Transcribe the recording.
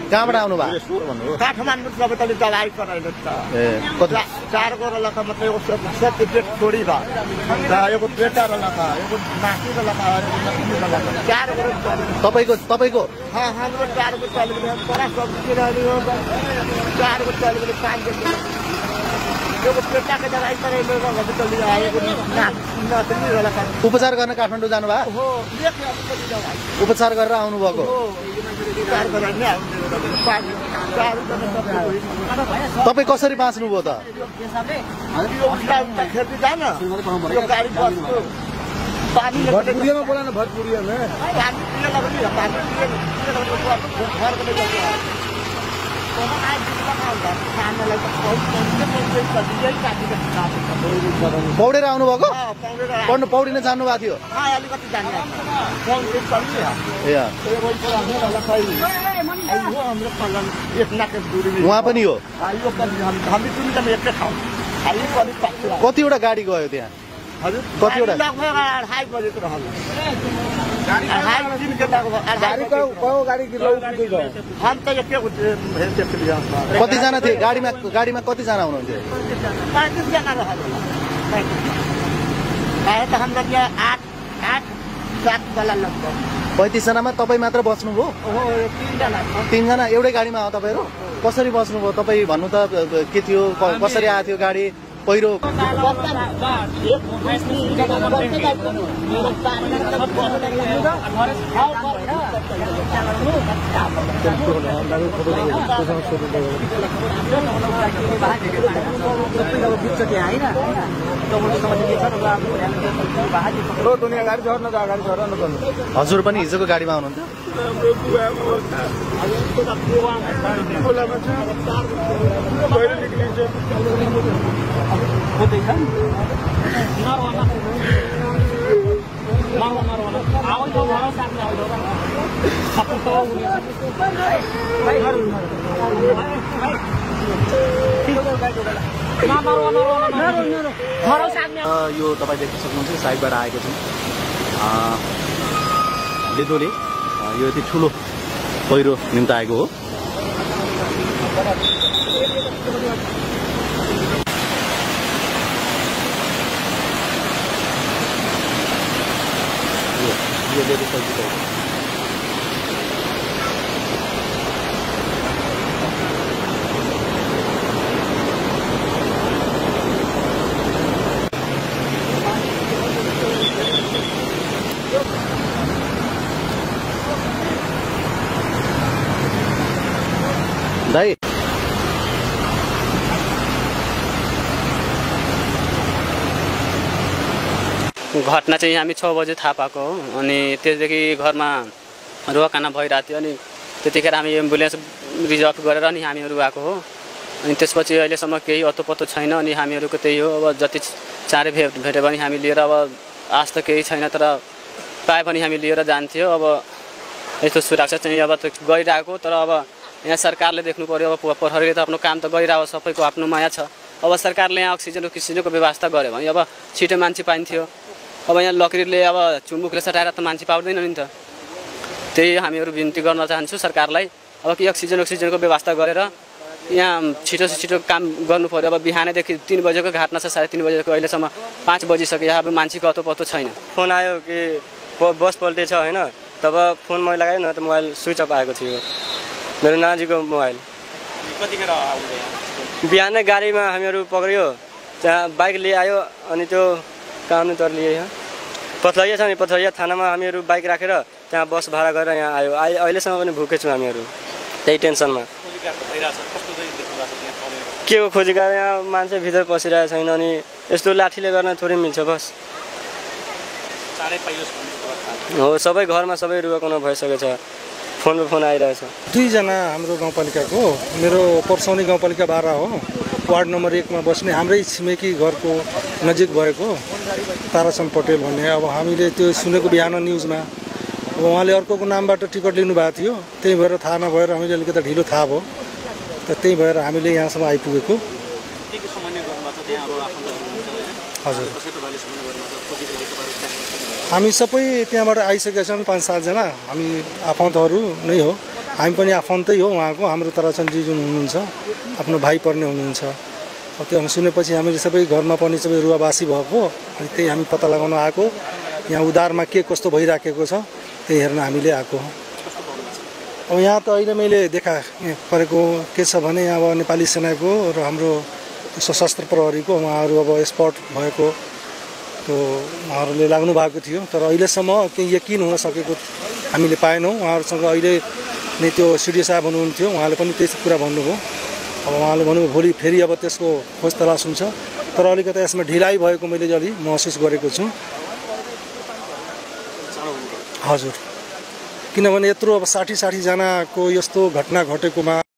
कहाँबाट आउनु भयो? काठमाडौँ सबैले दबाई कराइले छ। 4 गोरा लखा मतलब सब पेट छोडी भयो। यो पेटा र लखा, यो मासु र लखा, 4 गोरा तपाईको हाँ हाम्रो 4 गो चलेको परा सब किरायो 4 गो चलेको 5 गो यो पेटा के दबाई कराइले हस्पिटल आएको उपचार गर्न काठमाडौँ जानु भयो? हो उपचार गरेर आउनु भएको? तपाईँ कसरी बाँच्नु भयो त? भटपुरियामा बोला न भटपुरियामा पौडेर आउनु भएको? पौडिन जानु भएको थियो? उहाँ पनि हो? कतिवटा गाडी गयो त्यहाँ? कतिवटा कतिजना थिए गाडीमा कतिजना हुनुहुन्थ्यो? 35 जनामा तपाईँ मात्र बच्नुभयो? 3 जना एउटै गाडीमा हो तपाईँहरू? कसरी बच्नुभयो? तपाईँ भन्नु त के थियो? कसरी आएको थियो गाडी? पहिरो हजुर पनि हिजोको गाडीमा आउनुहुन्थ्यो? यो तपाईँ देख्न सक्नुहुन्छ साइडबाट आएको छु लिदोले यो यति ठुलो पहिरो निम्ति आएको हो। दाइ घटना चाहिँ हामी 6 बजे थाहा पाएको हो अनि त्यसदेखि घरमा रोकाना भइरहेको थियो अनि त्यतिखेर हामी एम्बुलेन्स रिजर्भ गरेर अनि हामीहरू आएको हो अनि त्यसपछि अहिलेसम्म केही अत्तोपत्तो छैन अनि हामीहरूको त्यही हो अब जति चाँडै भेट्यो भने हामी लिएर अब आज त केही छैन तर पाए पनि हामी लिएर जान्थ्यो। अब यस्तो सुरक्षा चाहिँ अब गइरहेको तर अब यहाँ सरकारले देख्नु पर्यो अब प्रहरीले त आफ्नो काम त गरिरहेको सबैको आफ्नो माया छ अब सरकारले यहाँ अक्सिजनको व्यवस्था गर्यो भने अब छिटो मान्छे पाइन्थ्यो। अब यहाँ लकरीले अब चुम्बुकले सटाएर त मान्छे पाउँदैन नि त त्यही हामीहरू बिन्ती गर्न चाहन्छु सरकारलाई अब कि अक्सिजनको व्यवस्था गरेर यहाँ छिटो काम गर्नु पर्यो। अब बिहानैदेखि 3 बजेको घटना छ 3:30 बजेको अहिलेसम्म 5 बजिसक्यो अब मान्छेको अत्तो छैन। फोन आयो कि बस पल्टेछ होइन तब फोन मैले लगायो न त मोबाइल स्विच अफ आएको थियो मेरो नानीको मोबाइल। बिहानै गाडीमा हामीहरू पक्रियो त्यहाँ बाइक लिएर आयो अनि त्यो कानुन तर लिए पथलैया छ नि पथलैया थानामा हामीहरू बाइक राखेर त्यहाँ बस भाडा गरेर यहाँ आयो अहिलेसम्म पनि भुके छु हामीहरू त्यही टेन्सनमा। के हो खोजेका यहाँ मान्छे भित्र पसिरहेको छैन अनि यस्तो लाठीले गर्न थोरै मिल्छ बस हो सबै घरमा सबै रुवाकुना भइसकेको छ फोनमा फोन आइरहेछ 2 जना हाम्रो गाउँपालिकाको मेरो पर्सौनी गाउँपालिका 12 हो वार्ड नम्बर 1 मा बस्ने हाम्रै छिमेकी घरको नजिक भएको ताराचन्द पटेल भन्ने अब हामीले त्यो सुनेको बिहान न्युजमा अब उहाँले अर्कोको नामबाट टिकट लिनु भएको थियो त्यही भएर थाहा नभएर हामीले अलिकति ढिलो थाहा भयो त त्यही भएर हामीले यहाँसम्म आइपुगेको हजुर हामी सबै त्यहाँबाट आइसकेका छौँ 5-7 जना हामी आफन्तहरू नै हो हामी पनि आफन्तै हो उहाँको हाम्रो ताराचन्दजी जुन हुनुहुन्छ आफ्नो भाइ पर्ने हुनुहुन्छ त्यो सुनेपछि हामीले सबै घरमा पनि सबै रुवावासी भएको अनि त्यही हामी पत्ता लगाउन आएको यहाँ उधारमा के कस्तो भइराखेको छ त्यही हेर्न हामीले आएको अब यहाँ त अहिले मैले देखा परेको के छ भने यहाँ अब नेपाली सेनाको र हाम्रो सशस्त्र प्रहरीको उहाँहरू अब स्पट भएको त्यो उहाँहरूले लाग्नु भएको थियो तर अहिलेसम्म केही यकिन हुन सकेको हामीले पाएनौँ उहाँहरूसँग अहिले नै त्यो सिडिओ साहब हुनुहुन्थ्यो उहाँले पनि त्यही कुरा भन्नुभयो अब उहाँले भन्नुभयो भोलि फेरि अब त्यसको खोज तलास हुन्छ तर अलिकति यसमा ढिलाइ भएको मैले अलि महसुस गरेको छु हजुर किनभने यत्रो अब 60 जनाको यस्तो घटना घटेकोमा